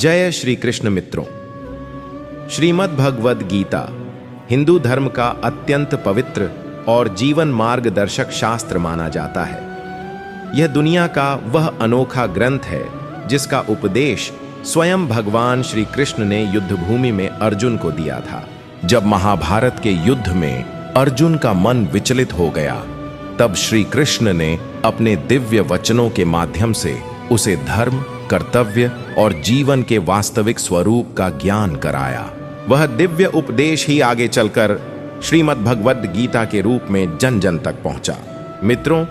जय श्री कृष्ण मित्रों। श्रीमद् भगवद गीता हिंदू धर्म का अत्यंत पवित्र और जीवन मार्गदर्शक शास्त्र माना जाता है। यह दुनिया का वह अनोखा ग्रंथ है जिसका उपदेश स्वयं भगवान श्री कृष्ण ने युद्ध भूमि में अर्जुन को दिया था। जब महाभारत के युद्ध में अर्जुन का मन विचलित हो गया, तब श्री कृष्ण ने अपने दिव्य वचनों के माध्यम से उसे धर्म, कर्तव्य और जीवन के वास्तविक स्वरूप का ज्ञान कराया। वह दिव्य उपदेश ही आगे चलकर श्रीमद् भगवद गीता के रूप में जन जन तक पहुंचा। मित्रों,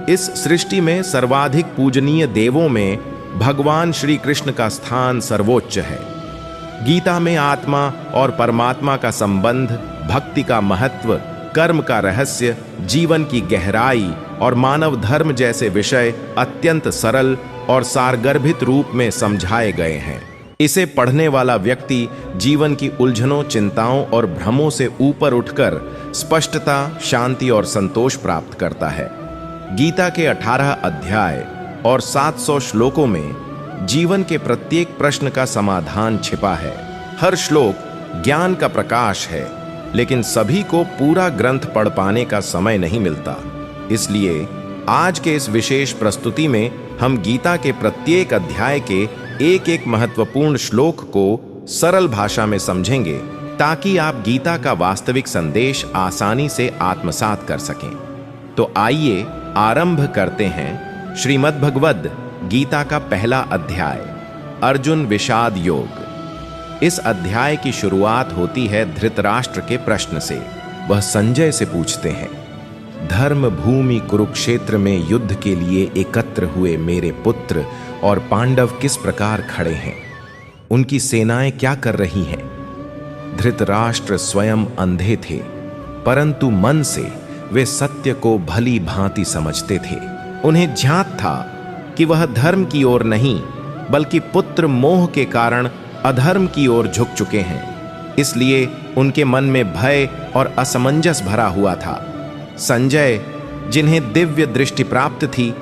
इस सृष्टि में सर्वाधिक पूजनीय देवों में भगवान श्री कृष्ण का स्थान सर्वोच्च है। गीता में आत्मा और परमात्मा का संबंध, भक्ति का महत्व, कर्म का रहस्य, जीवन की गहराई और मानव धर्म जैसे विषय अत्यंत सरल और सारगर्भित रूप में समझाए गए हैं। इसे पढ़ने वाला व्यक्ति जीवन की उलझनों, चिंताओं और भ्रमों से ऊपर उठकर स्पष्टता, शांति और संतोष प्राप्त करता है। गीता के 18 अध्याय और 700 श्लोकों में जीवन के प्रत्येक प्रश्न का समाधान छिपा है। हर श्लोक ज्ञान का प्रकाश है, लेकिन सभी को पूरा ग्रंथ पढ़ पाने का समय नहीं मिलता। इसलिए आज के इस विशेष प्रस्तुति में हम गीता के प्रत्येक अध्याय के एक एक महत्वपूर्ण श्लोक को सरल भाषा में समझेंगे, ताकि आप गीता का वास्तविक संदेश आसानी से आत्मसात कर सकें। तो आइए आरंभ करते हैं श्रीमद् भगवद गीता का पहला अध्याय, अर्जुन विषाद योग। इस अध्याय की शुरुआत होती है धृतराष्ट्र के प्रश्न से। वह संजय से पूछते हैं, धर्म भूमि कुरुक्षेत्र में युद्ध के लिए एकत्र हुए मेरे पुत्र और पांडव किस प्रकार खड़े हैं? उनकी सेनाएं क्या कर रही हैं? धृतराष्ट्र स्वयं अंधे थे, परंतु मन से वे सत्य को भली भांति समझते थे। उन्हें ज्ञात था कि वह धर्म की ओर नहीं, बल्कि पुत्र मोह के कारण अधर्म की ओर झुक चुके हैं। इसलिए उनके मन में भय और असमंजस भरा हुआ था। संजय, जिन्हें दिव्य दृष्टि प्राप्त थी,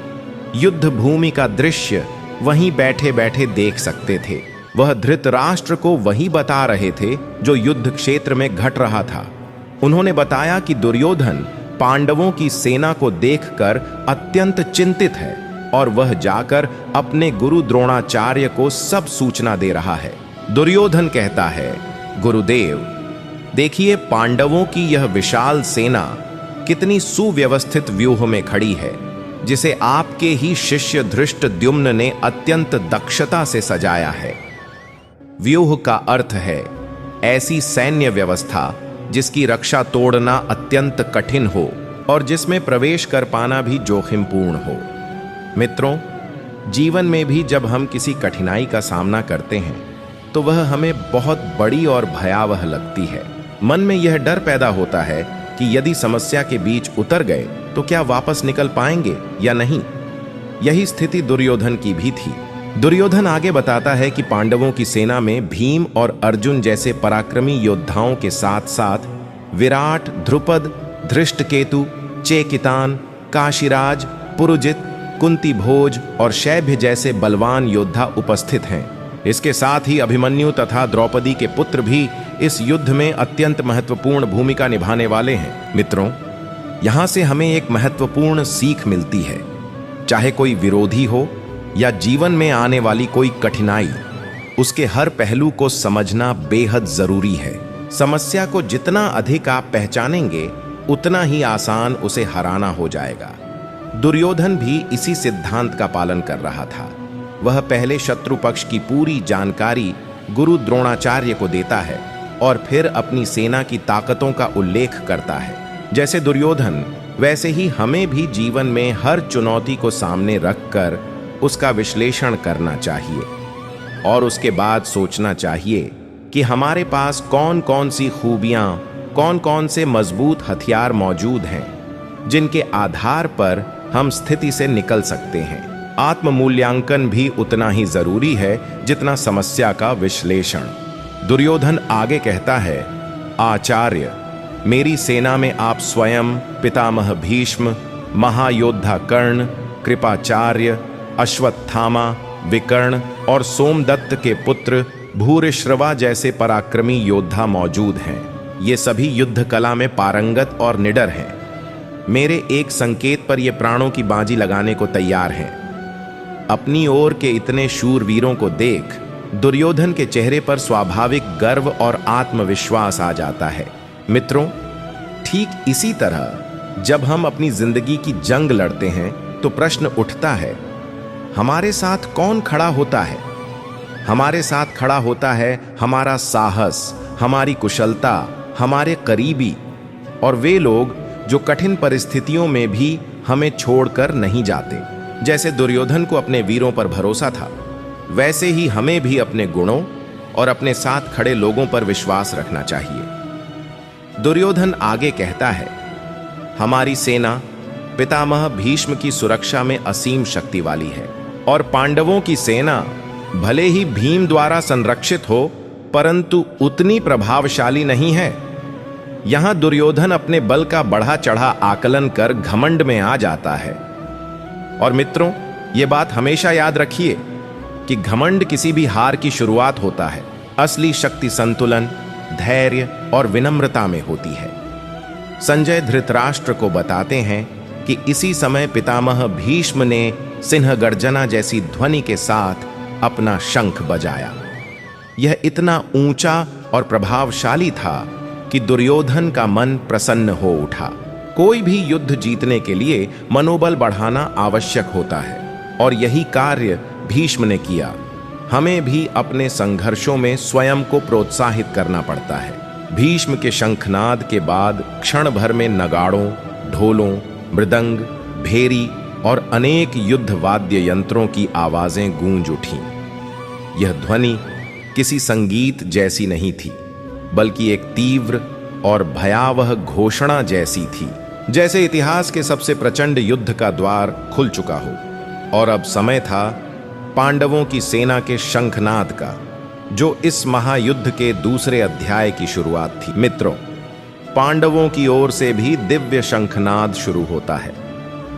युद्ध भूमि का दृश्य वहीं बैठे बैठे देख सकते थे। वह धृतराष्ट्र को वही बता रहे थे जो युद्ध क्षेत्र में घट रहा था। उन्होंने बताया कि दुर्योधन पांडवों की सेना को देखकर अत्यंत चिंतित है और वह जाकर अपने गुरु द्रोणाचार्य को सब सूचना दे रहा है। दुर्योधन कहता है, गुरुदेव, देखिए पांडवों की यह विशाल सेना कितनी सुव्यवस्थित व्यूह में खड़ी है, जिसे आपके ही शिष्य धृष्टद्युम्न ने अत्यंत दक्षता से सजाया है। व्यूह का अर्थ है ऐसी सैन्य व्यवस्था जिसकी रक्षा तोड़ना अत्यंत कठिन हो और जिसमें प्रवेश कर पाना भी जोखिमपूर्ण हो। मित्रों, जीवन में भी जब हम किसी कठिनाई का सामना करते हैं तो वह हमें बहुत बड़ी और भयावह लगती है। मन में यह डर पैदा होता है कि यदि समस्या के बीच उतर गए तो क्या वापस निकल पाएंगे या नहीं। यही स्थिति दुर्योधन की भी थी। दुर्योधन आगे बताता है कि पांडवों की सेना में भीम और अर्जुन जैसे पराक्रमी योद्धाओं के साथ साथ विराट, ध्रुपद, धृष्टकेतु, चेकितान, काशीराज, पुरुजित, कुंती भोज और शैभ्य जैसे बलवान योद्धा उपस्थित हैं। इसके साथ ही अभिमन्यु तथा द्रौपदी के पुत्र भी इस युद्ध में अत्यंत महत्वपूर्ण भूमिका निभाने वाले हैं। मित्रों, यहां से हमें एक महत्वपूर्ण सीख मिलती है। चाहे कोई विरोधी हो या जीवन में आने वाली कोई कठिनाई, उसके हर पहलू को समझना बेहद जरूरी है। समस्या को जितना अधिक आप पहचानेंगे, उतना ही आसान उसे हराना हो जाएगा। दुर्योधन भी इसी सिद्धांत का पालन कर रहा था। वह पहले शत्रु पक्ष की पूरी जानकारी गुरु द्रोणाचार्य को देता है और फिर अपनी सेना की ताकतों का उल्लेख करता है। जैसे दुर्योधन, वैसे ही हमें भी जीवन में हर चुनौती को सामने रखकर उसका विश्लेषण करना चाहिए और उसके बाद सोचना चाहिए कि हमारे पास कौन कौन सी खूबियां, कौन कौन से मजबूत हथियार मौजूद हैं, जिनके आधार पर हम स्थिति से निकल सकते हैं। आत्म-मूल्यांकन भी उतना ही जरूरी है जितना समस्या का विश्लेषण। दुर्योधन आगे कहता है, आचार्य, मेरी सेना में आप स्वयं, पितामह भीष्म, महायोद्धा कर्ण, कृपाचार्य, अश्वत्थामा, विकर्ण और सोमदत्त के पुत्र भूरिश्रवा जैसे पराक्रमी योद्धा मौजूद हैं। ये सभी युद्ध कला में पारंगत और निडर हैं। मेरे एक संकेत पर ये प्राणों की बाजी लगाने को तैयार हैं। अपनी ओर के इतने शूरवीरों को देख दुर्योधन के चेहरे पर स्वाभाविक गर्व और आत्मविश्वास आ जाता है। मित्रों, ठीक इसी तरह जब हम अपनी जिंदगी की जंग लड़ते हैं तो प्रश्न उठता है, हमारे साथ कौन खड़ा होता है? हमारे साथ खड़ा होता है हमारा साहस, हमारी कुशलता, हमारे करीबी और वे लोग जो कठिन परिस्थितियों में भी हमें छोड़कर नहीं जाते। जैसे दुर्योधन को अपने वीरों पर भरोसा था, वैसे ही हमें भी अपने गुणों और अपने साथ खड़े लोगों पर विश्वास रखना चाहिए। दुर्योधन आगे कहता है, हमारी सेना पितामह भीष्म की सुरक्षा में असीम शक्ति वाली है और पांडवों की सेना भले ही भीम द्वारा संरक्षित हो परंतु उतनी प्रभावशाली नहीं है। यहां दुर्योधन अपने बल का बढ़ा चढ़ा आकलन कर घमंड में आ जाता है। और मित्रों, यह बात हमेशा याद रखिए कि घमंड किसी भी हार की शुरुआत होता है। असली शक्ति संतुलन, धैर्य और विनम्रता में होती है। संजय धृतराष्ट्र को बताते हैं कि इसी समय पितामह भीष्म ने सिंहगर्जना जैसी ध्वनि के साथ अपना शंख बजाया। यह इतना ऊंचा और प्रभावशाली था कि दुर्योधन का मन प्रसन्न हो उठा। कोई भी युद्ध जीतने के लिए मनोबल बढ़ाना आवश्यक होता है और यही कार्य भीष्म ने किया। हमें भी अपने संघर्षों में स्वयं को प्रोत्साहित करना पड़ता है। भीष्म के शंखनाद के बाद क्षण भर में नगाड़ों, ढोलों, मृदंग, भेरी और अनेक युद्ध वाद्य यंत्रों की आवाजें गूंज उठीं। यह ध्वनि किसी संगीत जैसी नहीं थी, बल्कि एक तीव्र और भयावह घोषणा जैसी थी, जैसे इतिहास के सबसे प्रचंड युद्ध का द्वार खुल चुका हो। और अब समय था पांडवों की सेना के शंखनाद का, जो इस महायुद्ध के दूसरे अध्याय की शुरुआत थी। मित्रों, पांडवों की ओर से भी दिव्य शंखनाद शुरू होता है।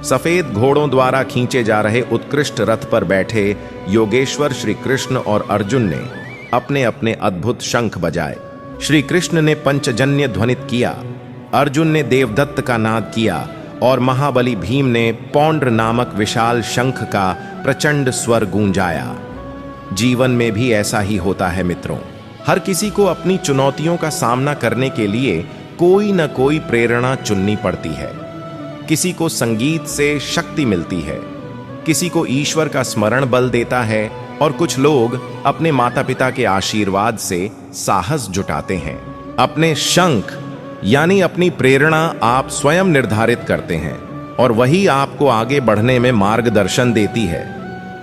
सफेद घोड़ों द्वारा खींचे जा रहे उत्कृष्ट रथ पर बैठे योगेश्वर श्री कृष्ण और अर्जुन ने अपने अपने अद्भुत शंख बजाए। श्री कृष्ण ने पंचजन्य ध्वनित किया, अर्जुन ने देवदत्त का नाद किया और महाबली भीम ने पौंड्र नामक विशाल शंख का प्रचंड स्वर गूंजाया। जीवन में भी ऐसा ही होता है मित्रों। हर किसी को अपनी चुनौतियों का सामना करने के लिए कोई न कोई प्रेरणा चुननी पड़ती है। किसी को संगीत से शक्ति मिलती है, किसी को ईश्वर का स्मरण बल देता है और कुछ लोग अपने माता पिता के आशीर्वाद से साहस जुटाते हैं। अपने शंख यानी अपनी प्रेरणा आप स्वयं निर्धारित करते हैं और वही आपको आगे बढ़ने में मार्गदर्शन देती है।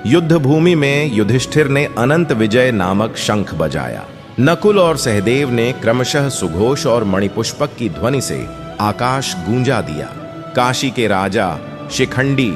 युद्ध भूमि में युधिष्ठिर ने अनंत विजय नामक शंख बजाया। नकुल और सहदेव ने क्रमशः सुघोष और मणिपुष्पक की ध्वनि से आकाश गूंजा दिया। काशी के राजा शिखंडी,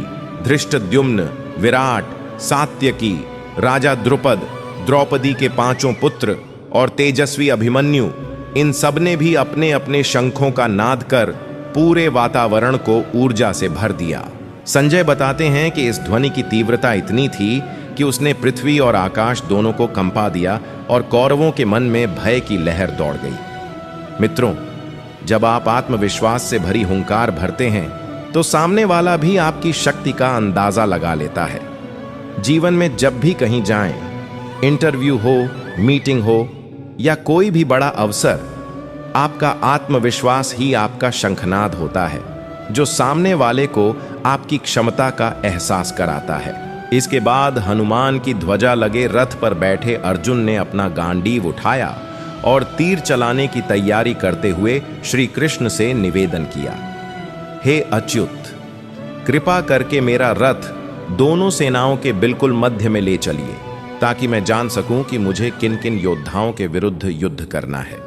धृष्टद्युम्न, विराट, सात्यकी, राजा द्रुपद, द्रौपदी के 5 पुत्र और तेजस्वी अभिमन्यु, इन सब ने भी अपने अपने शंखों का नाद कर पूरे वातावरण को ऊर्जा से भर दिया। संजय बताते हैं कि इस ध्वनि की तीव्रता इतनी थी कि उसने पृथ्वी और आकाश दोनों को कंपा दिया और कौरवों के मन में भय की लहर दौड़ गई। मित्रों, जब आप आत्मविश्वास से भरी हुंकार भरते हैं तो सामने वाला भी आपकी शक्ति का अंदाजा लगा लेता है। जीवन में जब भी कहीं जाएं, इंटरव्यू हो, मीटिंग हो या कोई भी बड़ा अवसर, आपका आत्मविश्वास ही आपका शंखनाद होता है, जो सामने वाले को आपकी क्षमता का एहसास कराता है। इसके बाद हनुमान की ध्वजा लगे रथ पर बैठे अर्जुन ने अपना गांडीव उठाया और तीर चलाने की तैयारी करते हुए श्री कृष्ण से निवेदन किया, हे अच्युत, कृपा करके मेरा रथ दोनों सेनाओं के बिल्कुल मध्य में ले चलिए, ताकि मैं जान सकूं कि मुझे किन किन योद्धाओं के विरुद्ध युद्ध करना है।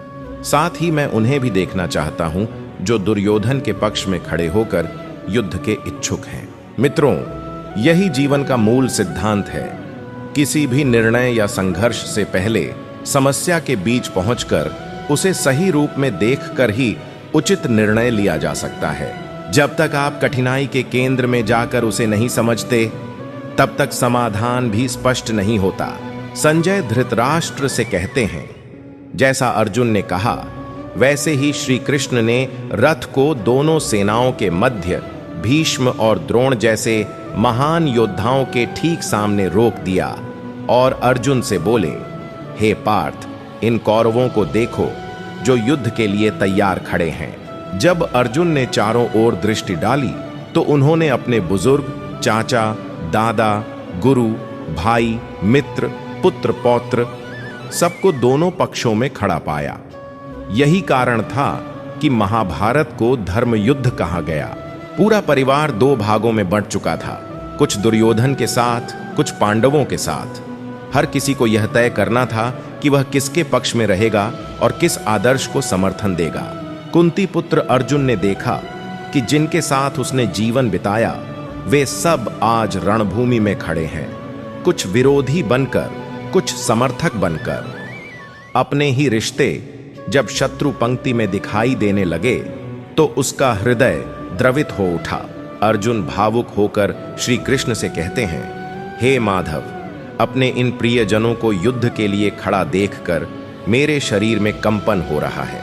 साथ ही मैं उन्हें भी देखना चाहता हूं जो दुर्योधन के पक्ष में खड़े होकर युद्ध के इच्छुक हैं। मित्रों, यही जीवन का मूल सिद्धांत है। किसी भी निर्णय या संघर्ष से पहले समस्या के बीच पहुंचकर उसे सही रूप में देखकर ही उचित निर्णय लिया जा सकता है। जब तक आप कठिनाई के केंद्र में जाकर उसे नहीं समझते, तब तक समाधान भी स्पष्ट नहीं होता। संजय धृतराष्ट्र से कहते हैं, जैसा अर्जुन ने कहा वैसे ही श्री कृष्ण ने रथ को दोनों सेनाओं के मध्य भीष्म और द्रोण जैसे महान योद्धाओं के ठीक सामने रोक दिया और अर्जुन से बोले, हे पार्थ, इन कौरवों को देखो जो युद्ध के लिए तैयार खड़े हैं। जब अर्जुन ने चारों ओर दृष्टि डाली तो उन्होंने अपने बुजुर्ग, चाचा, दादा, गुरु, भाई, मित्र, पुत्र, पौत्र सबको दोनों पक्षों में खड़ा पाया। यही कारण था कि महाभारत को धर्म युद्ध कहा गया। पूरा परिवार दो भागों में बंट चुका था, कुछ दुर्योधन के साथ, कुछ पांडवों के साथ। हर किसी को यह तय करना था कि वह किसके पक्ष में रहेगा और किस आदर्श को समर्थन देगा। कुंती पुत्र अर्जुन ने देखा कि जिनके साथ उसने जीवन बिताया वे सब आज रणभूमि में खड़े हैं, कुछ विरोधी बनकर, कुछ समर्थक बनकर। अपने ही रिश्ते जब शत्रु पंक्ति में दिखाई देने लगे तो उसका हृदय द्रवित हो उठा। अर्जुन भावुक होकर श्री कृष्ण से कहते हैं, हे माधव, अपने इन प्रियजनों को युद्ध के लिए खड़ा देखकर मेरे शरीर में कंपन हो रहा है,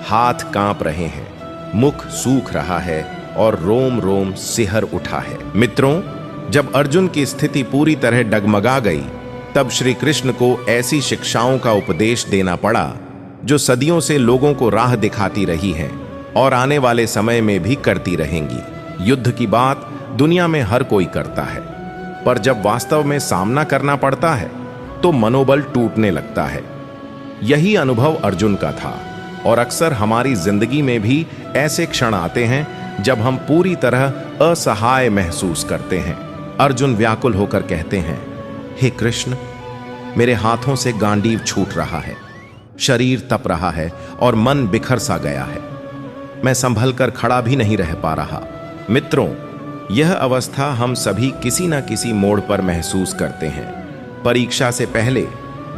हाथ कांप रहे हैं, मुख सूख रहा है और रोम रोम सिहर उठा है। मित्रों, जब अर्जुन की स्थिति पूरी तरह डगमगा गई तब श्री कृष्ण को ऐसी शिक्षाओं का उपदेश देना पड़ा जो सदियों से लोगों को राह दिखाती रही हैं और आने वाले समय में भी करती रहेंगी। युद्ध की बात दुनिया में हर कोई करता है, पर जब वास्तव में सामना करना पड़ता है तो मनोबल टूटने लगता है। यही अनुभव अर्जुन का था और अक्सर हमारी जिंदगी में भी ऐसे क्षण आते हैं जब हम पूरी तरह असहाय महसूस करते हैं। अर्जुन व्याकुल होकर कहते हैं, हे कृष्ण, मेरे हाथों से गांडीव छूट रहा है, शरीर तप रहा है और मन बिखर सा गया है। मैं संभल कर खड़ा भी नहीं रह पा रहा। मित्रों, यह अवस्था हम सभी किसी न किसी मोड़ पर महसूस करते हैं। परीक्षा से पहले,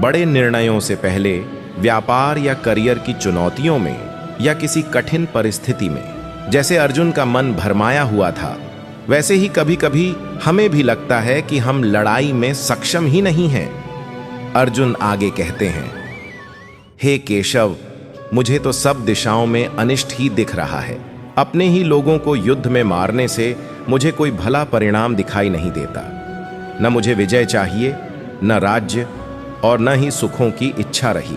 बड़े निर्णयों से पहले, व्यापार या करियर की चुनौतियों में या किसी कठिन परिस्थिति में। जैसे अर्जुन का मन भरमाया हुआ था, वैसे ही कभी कभी हमें भी लगता है कि हम लड़ाई में सक्षम ही नहीं हैं। अर्जुन आगे कहते हैं, हे केशव, मुझे तो सब दिशाओं में अनिष्ट ही दिख रहा है। अपने ही लोगों को युद्ध में मारने से मुझे कोई भला परिणाम दिखाई नहीं देता। न मुझे विजय चाहिए, न राज्य और न ही सुखों की इच्छा रही।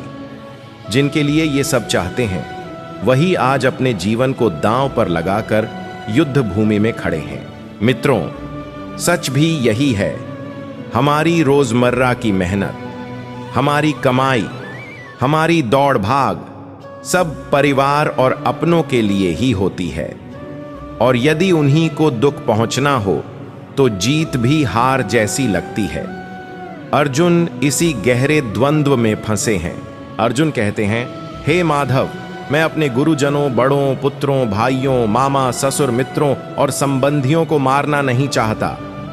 जिनके लिए ये सब चाहते हैं वही आज अपने जीवन को दांव पर लगाकर युद्ध भूमि में खड़े हैं। मित्रों, सच भी यही है। हमारी रोजमर्रा की मेहनत, हमारी कमाई, हमारी दौड़ भाग सब परिवार और अपनों के लिए ही होती है, और यदि उन्हीं को दुख पहुंचना हो तो जीत भी हार जैसी लगती है। अर्जुन इसी गहरे द्वंद्व में फंसे हैं। अर्जुन कहते हैं, हे माधव, मैं अपने गुरुजनों, बड़ों, पुत्रों, भाइयों, मामा, ससुर, मित्रों और संबंधियों को मारना नहीं चाहता।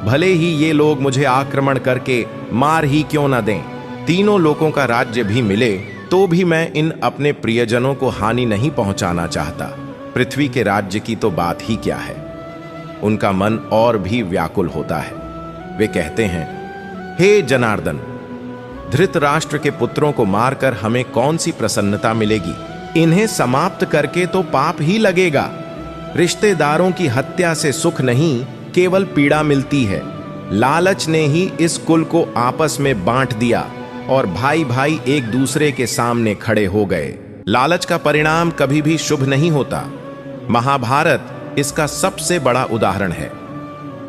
भले ही ये लोग मुझे आक्रमण करके मार ही क्यों न दें। तीनों लोगों का राज्य भी मिले तो भी मैं इन अपने प्रियजनों को हानि नहीं पहुंचाना चाहता। पृथ्वी के राज्य की तो बात ही क्या है। उनका मन और भी व्याकुल होता है। वे कहते हैं, हे जनार्दन, धृतराष्ट्र के पुत्रों को मारकर हमें कौन सी प्रसन्नता मिलेगी? इन्हें समाप्त करके तो पाप ही लगेगा। रिश्तेदारों की हत्या से सुख नहीं, केवल पीड़ा मिलती है। लालच ने ही इस कुल को आपस में बांट दिया और भाई भाई एक दूसरे के सामने खड़े हो गए। लालच का परिणाम कभी भी शुभ नहीं होता। महाभारत इसका सबसे बड़ा उदाहरण है।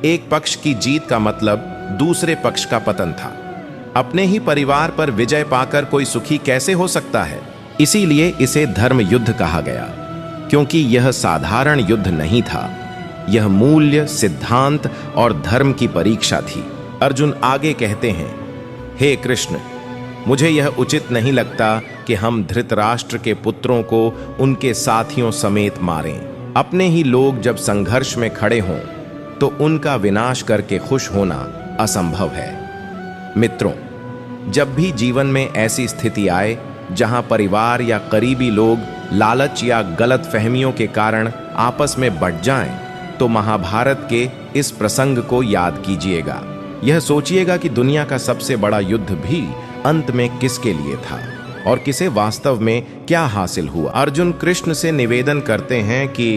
एक पक्ष की जीत का मतलब दूसरे पक्ष का पतन था। अपने ही परिवार पर विजय पाकर कोई सुखी कैसे हो सकता है? इसीलिए इसे धर्म युद्ध कहा गया, क्योंकि यह साधारण युद्ध नहीं था। यह मूल्य, सिद्धांत और धर्म की परीक्षा थी। अर्जुन आगे कहते हैं, हे कृष्ण, मुझे यह उचित नहीं लगता कि हम धृतराष्ट्र के पुत्रों को उनके साथियों समेत मारें। अपने ही लोग जब संघर्ष में खड़े हों तो उनका विनाश करके खुश होना असंभव है। मित्रों, जब भी जीवन में ऐसी स्थिति आए जहां परिवार या करीबी लोग लालच या गलत फहमियों के कारण आपस में बंट जाएं, तो महाभारत के इस प्रसंग को याद कीजिएगा। यह सोचिएगा कि दुनिया का सबसे बड़ा युद्ध भी अंत में किसके लिए था और किसे वास्तव में क्या हासिल हुआ। अर्जुन कृष्ण से निवेदन करते हैं कि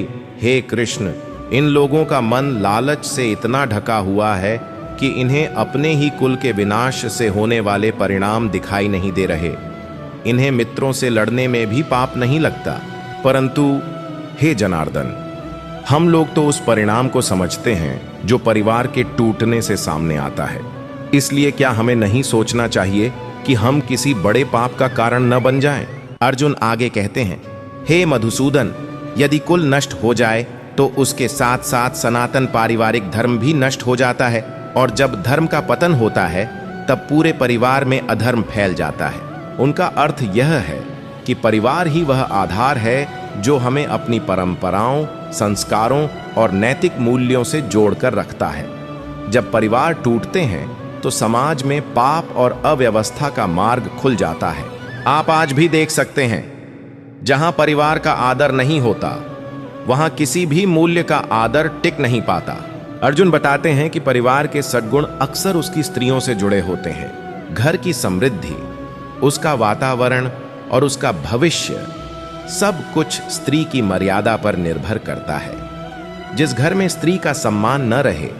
हे कृष्ण, इन लोगों का मन लालच से इतना ढका हुआ है कि इन्हें अपने ही कुल के विनाश से होने वाले परिणाम दिखाई नहीं दे रहे। इन्हें मित्रों से लड़ने में भी पाप नहीं लगता, परंतु हे जनार्दन, हम लोग तो उस परिणाम को समझते हैं जो परिवार के टूटने से सामने आता है। इसलिए क्या हमें नहीं सोचना चाहिए कि हम किसी बड़े पाप का कारण न बन जाएं? अर्जुन आगे कहते हैं, हे मधुसूदन, यदि कुल नष्ट हो जाए तो उसके साथ साथ सनातन पारिवारिक धर्म भी नष्ट हो जाता है, और जब धर्म का पतन होता है तब पूरे परिवार में अधर्म फैल जाता है। उनका अर्थ यह है कि परिवार ही वह आधार है जो हमें अपनी परंपराओं, संस्कारों और नैतिक मूल्यों से जोड़कर रखता है। जब परिवार टूटते हैं तो समाज में पाप और अव्यवस्था का मार्ग खुल जाता है। आप आज भी देख सकते हैं, जहां परिवार का आदर नहीं होता वहां किसी भी मूल्य का आदर टिक नहीं पाता। अर्जुन बताते हैं कि परिवार के सद्गुण अक्सर उसकी स्त्रियों से जुड़े होते हैं। घर की समृद्धि, उसका वातावरण और उसका भविष्य, सब कुछ स्त्री की मर्यादा पर निर्भर करता है। जिस घर में स्त्री का सम्मान न रहे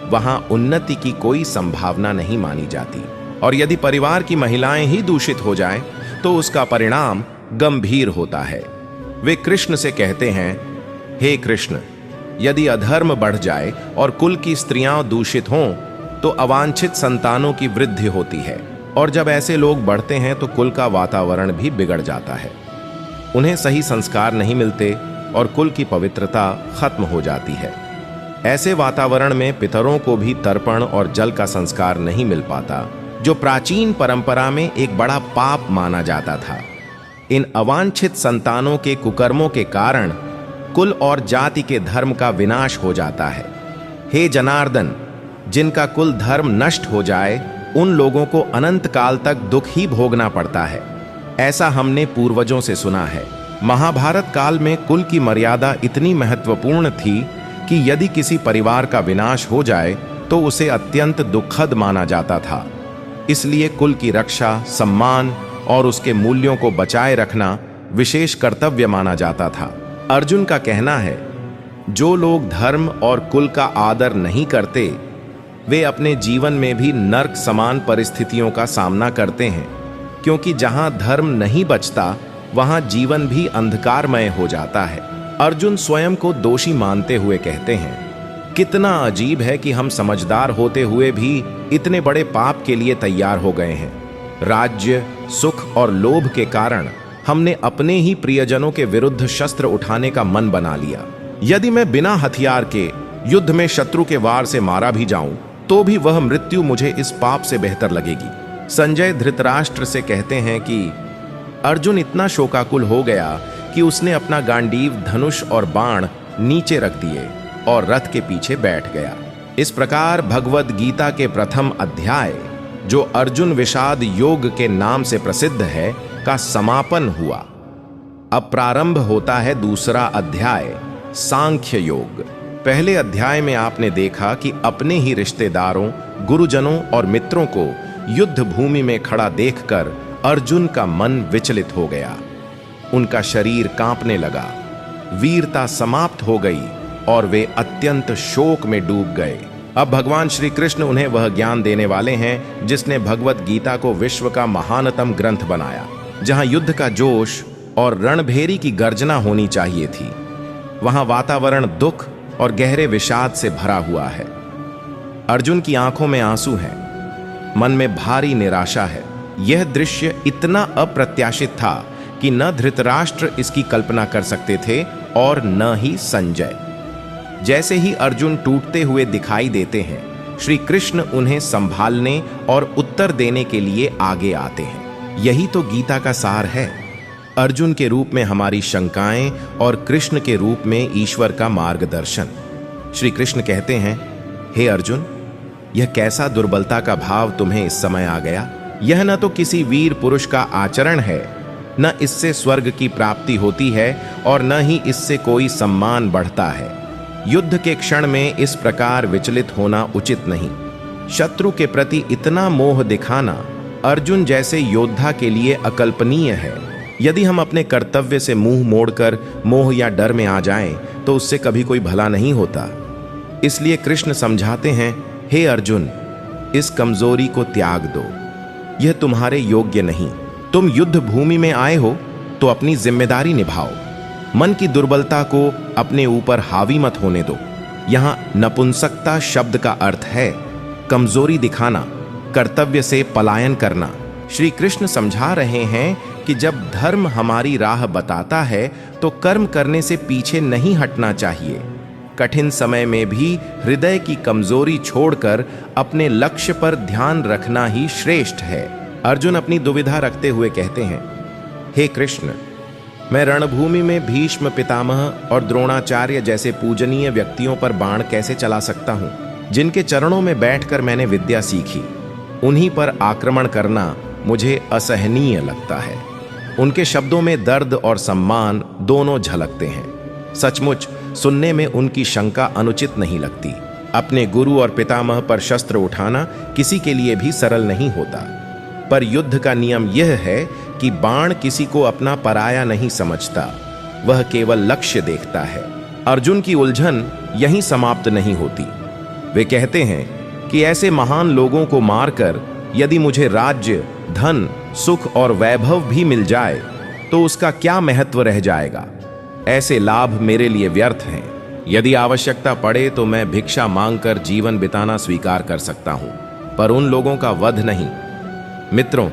वहां उन्नति की कोई संभावना नहीं मानी जाती, और यदि परिवार की महिलाएं ही दूषित हो जाएं तो उसका परिणाम गंभीर होता है। वे कृष्ण से कहते हैं, हे कृष्ण, यदि अधर्म बढ़ जाए और कुल की स्त्रियां दूषित हों तो अवांछित संतानों की वृद्धि होती है, और जब ऐसे लोग बढ़ते हैं तो कुल का वातावरण भी बिगड़ जाता है। उन्हें सही संस्कार नहीं मिलते और कुल की पवित्रता खत्म हो जाती है। ऐसे वातावरण में पितरों को भी तर्पण और जल का संस्कार नहीं मिल पाता, जो प्राचीन परंपरा में एक बड़ा पाप माना जाता था। इन अवांछित संतानों के कुकर्मों के कारण कुल और जाति के धर्म का विनाश हो जाता है। हे जनार्दन, जिनका कुल धर्म नष्ट हो जाए उन लोगों को अनंत काल तक दुख ही भोगना पड़ता है। ऐसा हमने पूर्वजों से सुना है। महाभारत काल में कुल की मर्यादा इतनी महत्वपूर्ण थी कि यदि किसी परिवार का विनाश हो जाए तो उसे अत्यंत दुखद माना जाता था। इसलिए कुल की रक्षा, सम्मान और उसके मूल्यों को बचाए रखना विशेष कर्तव्य माना जाता था। अर्जुन का कहना है, जो लोग धर्म और कुल का आदर नहीं करते वे अपने जीवन में भी नर्क समान परिस्थितियों का सामना करते हैं, क्योंकि जहां धर्म नहीं बचता वहां जीवन भी अंधकारमय हो जाता है। अर्जुन स्वयं को दोषी मानते हुए कहते हैं, कितना अजीब है कि हम समझदार होते हुए भी इतने बड़े पाप के लिए तैयार हो गए हैं। राज्य, सुख और लोभ के कारण हमने अपने ही प्रियजनों के विरुद्ध शस्त्र उठाने का मन बना लिया। यदि मैं बिना हथियार के युद्ध में शत्रु के वार से मारा भी जाऊं तो भी वह मृत्यु मुझे इस पाप से बेहतर लगेगी। संजय धृतराष्ट्र से कहते हैं कि अर्जुन इतना शोकाकुल हो गया कि उसने अपना गांडीव, धनुष और बाण नीचे रख दिए और रथ के पीछे बैठ गया। इस प्रकार भगवद गीता के प्रथम अध्याय, जो अर्जुन विषाद योग के नाम से प्रसिद्ध है, का समापन हुआ। अब प्रारंभ होता है दूसरा अध्याय, सांख्य योग। पहले अध्याय में आपने देखा कि अपने ही रिश्तेदारों, गुरुजनों और मित्रों को युद्ध भूमि में खड़ा देखकर अर्जुन का मन विचलित हो गया। उनका शरीर कांपने लगा, वीरता समाप्त हो गई और वे अत्यंत शोक में डूब गए। अब भगवान श्री कृष्ण उन्हें वह ज्ञान देने वाले हैं जिसने भगवत गीता को विश्व का महानतम ग्रंथ बनाया। जहां युद्ध का जोश और रणभेरी की गर्जना होनी चाहिए थी, वहां वातावरण दुख और गहरे विषाद से भरा हुआ है। अर्जुन की आंखों में आंसू हैं, मन में भारी निराशा है। यह दृश्य इतना अप्रत्याशित था कि न धृतराष्ट्र इसकी कल्पना कर सकते थे और न ही संजय। जैसे ही अर्जुन टूटते हुए दिखाई देते हैं, श्री कृष्ण उन्हें संभालने और उत्तर देने के लिए आगे आते हैं। यही तो गीता का सार है। अर्जुन के रूप में हमारी शंकाएं और कृष्ण के रूप में ईश्वर का मार्गदर्शन। श्री कृष्ण कहते हैं, हे अर्जुन, यह कैसा दुर्बलता का भाव तुम्हें इस समय आ गया। यह न तो किसी वीर पुरुष का आचरण है, न इससे स्वर्ग की प्राप्ति होती है और न ही इससे कोई सम्मान बढ़ता है। युद्ध के क्षण में इस प्रकार विचलित होना उचित नहीं। शत्रु के प्रति इतना मोह दिखाना अर्जुन जैसे योद्धा के लिए अकल्पनीय है। यदि हम अपने कर्तव्य से मुंह मोड़कर मोह या डर में आ जाएं, तो उससे कभी कोई भला नहीं होता। इसलिए कृष्ण समझाते हैं, हे अर्जुन, इस कमजोरी को त्याग दो, यह तुम्हारे योग्य नहीं। तुम युद्ध भूमि में आए हो तो अपनी जिम्मेदारी निभाओ। मन की दुर्बलता को अपने ऊपर हावी मत होने दो। यहां नपुंसकता शब्द का अर्थ है कमजोरी दिखाना, कर्तव्य से पलायन करना। श्री कृष्ण समझा रहे हैं कि जब धर्म हमारी राह बताता है तो कर्म करने से पीछे नहीं हटना चाहिए। कठिन समय में भी हृदय की कमजोरी छोड़कर अपने लक्ष्य पर ध्यान रखना ही श्रेष्ठ है। अर्जुन अपनी दुविधा रखते हुए कहते हैं, हे कृष्ण, मैं रणभूमि में भीष्म पितामह और द्रोणाचार्य जैसे पूजनीय व्यक्तियों पर बाण कैसे चला सकता हूं, जिनके चरणों में बैठकर मैंने विद्या सीखी। उन्हीं पर आक्रमण करना मुझे असहनीय लगता है। उनके शब्दों में दर्द और सम्मान दोनों झलकते हैं। सचमुच सुनने में उनकी शंका अनुचित नहीं लगती। अपने गुरु और पितामह पर शस्त्र उठाना किसी के लिए भी सरल नहीं होता, पर युद्ध का नियम यह है कि बाण किसी को अपना पराया नहीं समझता, वह केवल लक्ष्य देखता है। अर्जुन की उलझन यहीं समाप्त नहीं होती। वे कहते हैं कि ऐसे महान लोगों को मारकर यदि मुझे राज्य, धन, सुख और वैभव भी मिल जाए तो उसका क्या महत्व रह जाएगा। ऐसे लाभ मेरे लिए व्यर्थ हैं। यदि आवश्यकता पड़े तो मैं भिक्षा मांगकर जीवन बिताना स्वीकार कर सकता हूं, पर उन लोगों का वध नहीं। मित्रों,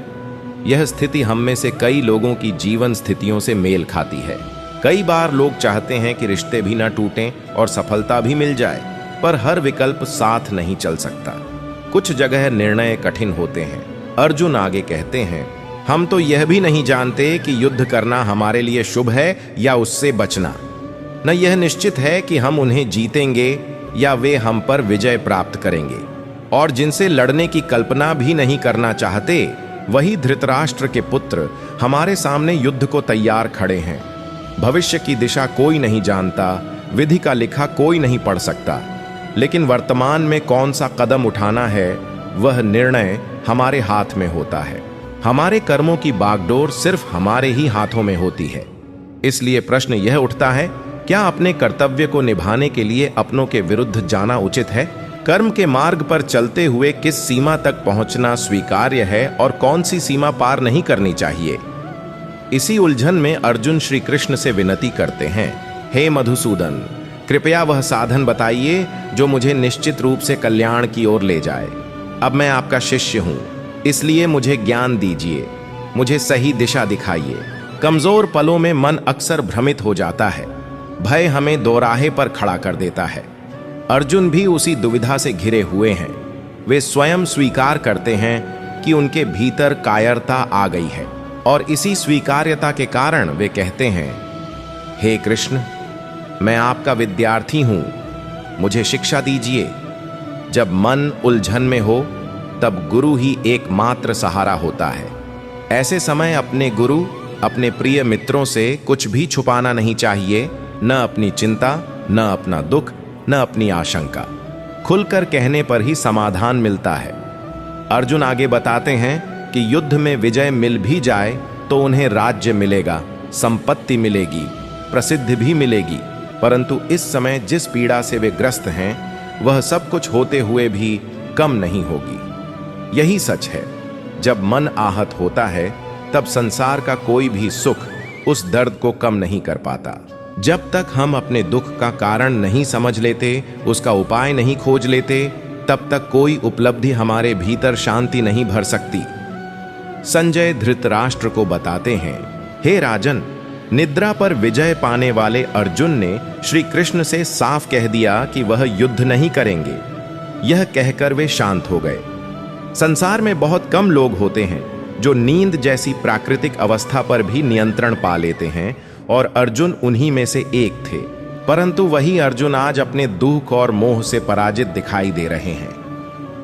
यह स्थिति हम में से कई लोगों की जीवन स्थितियों से मेल खाती है। कई बार लोग चाहते हैं कि रिश्ते भी ना टूटें और सफलता भी मिल जाए, पर हर विकल्प साथ नहीं चल सकता। कुछ जगह निर्णय कठिन होते हैं। अर्जुन आगे कहते हैं, हम तो यह भी नहीं जानते कि युद्ध करना हमारे लिए शुभ है या उससे बचना। न यह निश्चित है कि हम उन्हें जीतेंगे या वे हम पर विजय प्राप्त करेंगे। और जिनसे लड़ने की कल्पना भी नहीं करना चाहते, वही धृतराष्ट्र के पुत्र हमारे सामने युद्ध को तैयार खड़े हैं। भविष्य की दिशा कोई नहीं जानता, विधि का लिखा कोई नहीं पढ़ सकता, लेकिन वर्तमान में कौन सा कदम उठाना है वह निर्णय हमारे हाथ में होता है। हमारे कर्मों की बागडोर सिर्फ हमारे ही हाथों में होती है। इसलिए प्रश्न यह उठता है, क्या अपने कर्तव्य को निभाने के लिए अपनों के विरुद्ध जाना उचित है? कर्म के मार्ग पर चलते हुए किस सीमा तक पहुंचना स्वीकार्य है और कौन सी सीमा पार नहीं करनी चाहिए? इसी उलझन में अर्जुन श्री कृष्ण से विनती करते हैं, हे मधुसूदन, कृपया वह साधन बताइए जो मुझे निश्चित रूप से कल्याण की ओर ले जाए। अब मैं आपका शिष्य हूं, इसलिए मुझे ज्ञान दीजिए, मुझे सही दिशा दिखाइए। कमजोर पलों में मन अक्सर भ्रमित हो जाता है, भय हमें दोराहे पर खड़ा कर देता है। अर्जुन भी उसी दुविधा से घिरे हुए हैं। वे स्वयं स्वीकार करते हैं कि उनके भीतर कायरता आ गई है, और इसी स्वीकार्यता के कारण वे कहते हैं, हे कृष्ण, मैं आपका विद्यार्थी हूं, मुझे शिक्षा दीजिए। जब मन उलझन में हो तब गुरु ही एकमात्र सहारा होता है। ऐसे समय अपने गुरु, अपने प्रिय मित्रों से कुछ भी छुपाना नहीं चाहिए, न अपनी चिंता, न अपना दुख, न अपनी आशंका। खुलकर कहने पर ही समाधान मिलता है। अर्जुन आगे बताते हैं कि युद्ध में विजय मिल भी जाए तो उन्हें राज्य मिलेगा, संपत्ति मिलेगी, प्रसिद्धि भी मिलेगी, परंतु इस समय जिस पीड़ा से वे ग्रस्त हैं वह सब कुछ होते हुए भी कम नहीं होगी। यही सच है, जब मन आहत होता है तब संसार का कोई भी सुख उस दर्द को कम नहीं कर पाता। जब तक हम अपने दुख का कारण नहीं समझ लेते, उसका उपाय नहीं खोज लेते, तब तक कोई उपलब्धि हमारे भीतर शांति नहीं भर सकती। संजय धृतराष्ट्र को बताते हैं, हे राजन, निद्रा पर विजय पाने वाले अर्जुन ने श्री कृष्ण से साफ कह दिया कि वह युद्ध नहीं करेंगे। यह कहकर वे शांत हो गए। संसार में बहुत कम लोग होते हैं जो नींद जैसी प्राकृतिक अवस्था पर भी नियंत्रण पा लेते हैं, और अर्जुन उन्हीं में से एक थे। परंतु वही अर्जुन आज अपने दुख और मोह से पराजित दिखाई दे रहे हैं।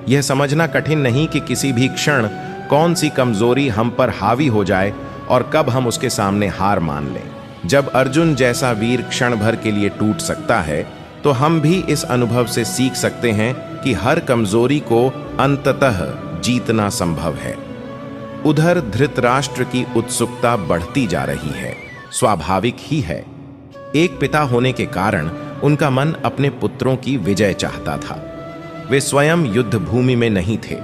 यह समझना कठिन नहीं कि किसी भी क्षण कौन सी कमजोरी हम पर हावी हो जाए और कब हम उसके सामने हार मान लें। जब अर्जुन जैसा वीर क्षण भर के लिए टूट सकता है, तो हम भी इस अनुभव से सीख सकते हैं कि हर कमजोरी को अंततः जीतना संभव है। उधर धृतराष्ट्र की उत्सुकता बढ़ती जा रही है। स्वाभाविक ही है, एक पिता होने के कारण उनका मन अपने पुत्रों की विजय चाहता था। वे स्वयं युद्ध भूमि में नहीं थे,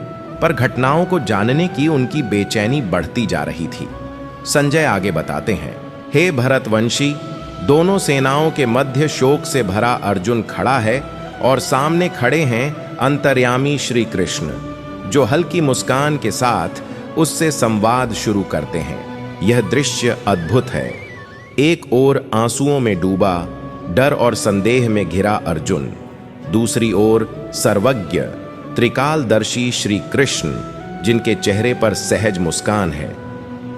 पर घटनाओं को जानने की उनकी बेचैनी बढ़ती जा रही थी। संजय आगे बताते हैं, हे भरतवंशी, दोनों सेनाओं के मध्य शोक से भरा अर्जुन खड़ा है और सामने खड़े हैं अंतर्यामी श्री कृष्ण, जो हल्की मुस्कान के साथ उससे संवाद शुरू करते हैं। यह दृश्य अद्भुत है। एक ओर आंसुओं में डूबा, डर और संदेह में घिरा अर्जुन, दूसरी ओर सर्वज्ञ त्रिकालदर्शी श्री कृष्ण, जिनके चेहरे पर सहज मुस्कान है।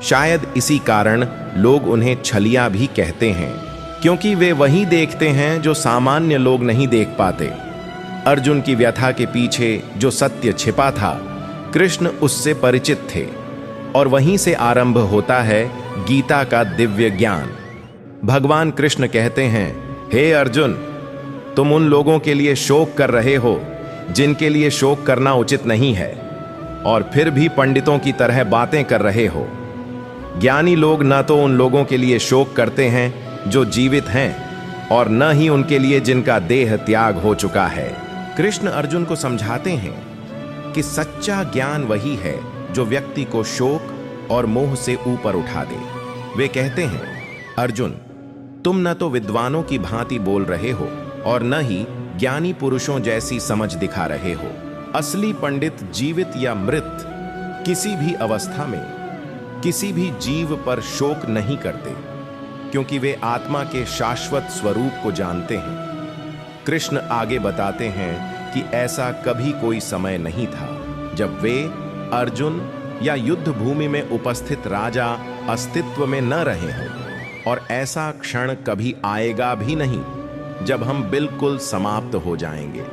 शायद इसी कारण लोग उन्हें छलिया भी कहते हैं, क्योंकि वे वही देखते हैं जो सामान्य लोग नहीं देख पाते। अर्जुन की व्यथा के पीछे जो सत्य छिपा था, कृष्ण उससे परिचित थे, और वहीं से आरंभ होता है गीता का दिव्य ज्ञान। भगवान कृष्ण कहते हैं, हे अर्जुन, तुम उन लोगों के लिए शोक कर रहे हो जिनके लिए शोक करना उचित नहीं है, और फिर भी पंडितों की तरह बातें कर रहे हो। ज्ञानी लोग न तो उन लोगों के लिए शोक करते हैं जो जीवित हैं, और न ही उनके लिए जिनका देह त्याग हो चुका है। कृष्ण अर्जुन को समझाते हैं कि सच्चा ज्ञान वही है जो व्यक्ति को शोक और मोह से ऊपर उठा दे। वे कहते हैं, अर्जुन, तुम न तो विद्वानों की भांति बोल रहे हो और न ही ज्ञानी पुरुषों जैसी समझ दिखा रहे हो। असली पंडित जीवित या मृत किसी भी अवस्था में किसी भी जीव पर शोक नहीं करते, क्योंकि वे आत्मा के शाश्वत स्वरूप को जानते हैं। कृष्ण आगे बताते हैं कि ऐसा कभी कोई समय नहीं था जब वे, अर्जुन या युद्ध भूमि में उपस्थित राजा अस्तित्व में न रहे हों, और ऐसा क्षण कभी आएगा भी नहीं जब हम बिल्कुल समाप्त हो जाएंगे।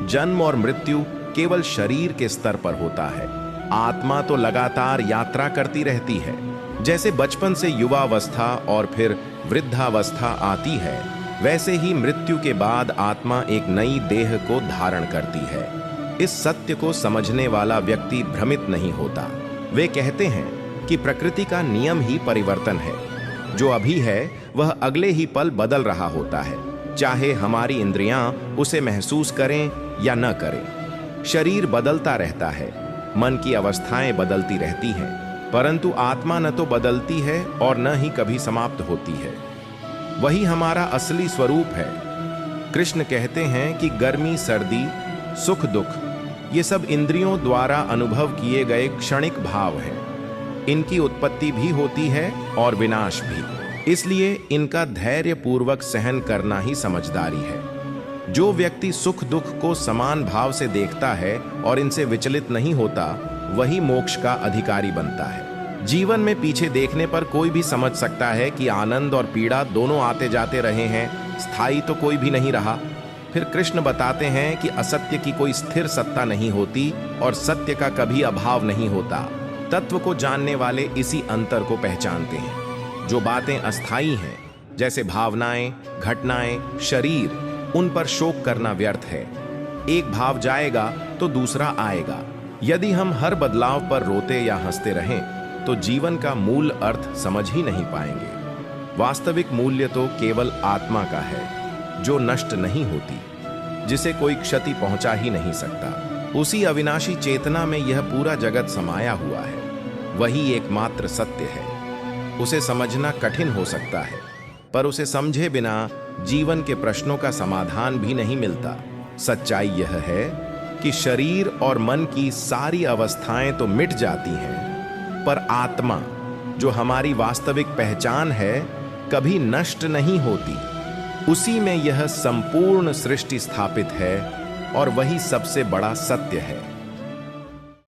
जन्म और मृत्यु केवल शरीर के स्तर पर होता है, आत्मा तो लगातार यात्रा करती रहती है। जैसे बचपन से युवावस्था और फिर वृद्धावस्था आती है, वैसे ही मृत्यु के बाद आत्मा एक नई देह को धारण करती है। इस सत्य को समझने वाला व्यक्ति भ्रमित नहीं होता। वे कहते हैं कि प्रकृति का नियम ही परिवर्तन है। जो अभी है वह अगले ही पल बदल रहा होता है, चाहे हमारी इंद्रियां उसे महसूस करें या न करें। शरीर बदलता रहता है, मन की अवस्थाएं बदलती रहती हैं, परंतु आत्मा न तो बदलती है और न ही कभी समाप्त होती है। वही हमारा असली स्वरूप है। कृष्ण कहते हैं कि गर्मी, सर्दी, सुख, दुख, ये सब इंद्रियों द्वारा अनुभव किए गए क्षणिक भाव हैं। इनकी उत्पत्ति भी होती है और विनाश भी, इसलिए इनका धैर्य पूर्वक सहन करना ही समझदारी है। जो व्यक्ति सुख दुख को समान भाव से देखता है और इनसे विचलित नहीं होता, वही मोक्ष का अधिकारी बनता है। जीवन में पीछे देखने पर कोई भी समझ सकता है कि आनंद और पीड़ा दोनों आते जाते रहे हैं, स्थायी तो कोई भी नहीं रहा। फिर कृष्ण बताते हैं कि असत्य की कोई स्थिर सत्ता नहीं होती और सत्य का कभी अभाव नहीं होता। तत्व को जानने वाले इसी अंतर को पहचानते हैं। जो बातें अस्थायी हैं, जैसे भावनाएं, घटनाएं, शरीर, उन पर शोक करना व्यर्थ है। एक भाव जाएगा तो दूसरा आएगा। यदि हम हर बदलाव पर रोते या हंसते रहें तो जीवन का मूल अर्थ समझ ही नहीं पाएंगे। वास्तविक मूल्य तो केवल आत्मा का है, जो नष्ट नहीं होती, जिसे कोई क्षति पहुंचा ही नहीं सकता। उसी अविनाशी चेतना में यह पूरा जगत समाया हुआ है। वही एकमात्र सत्य है। उसे समझना कठिन हो सकता है, पर उसे समझे बिना जीवन के प्रश्नों का समाधान भी नहीं मिलता। सच्चाई यह है कि शरीर और मन की सारी अवस्थाएं तो मिट जाती हैं, पर आत्मा, जो हमारी वास्तविक पहचान है, कभी नष्ट नहीं होती। उसी में यह संपूर्ण सृष्टि स्थापित है और वही सबसे बड़ा सत्य है।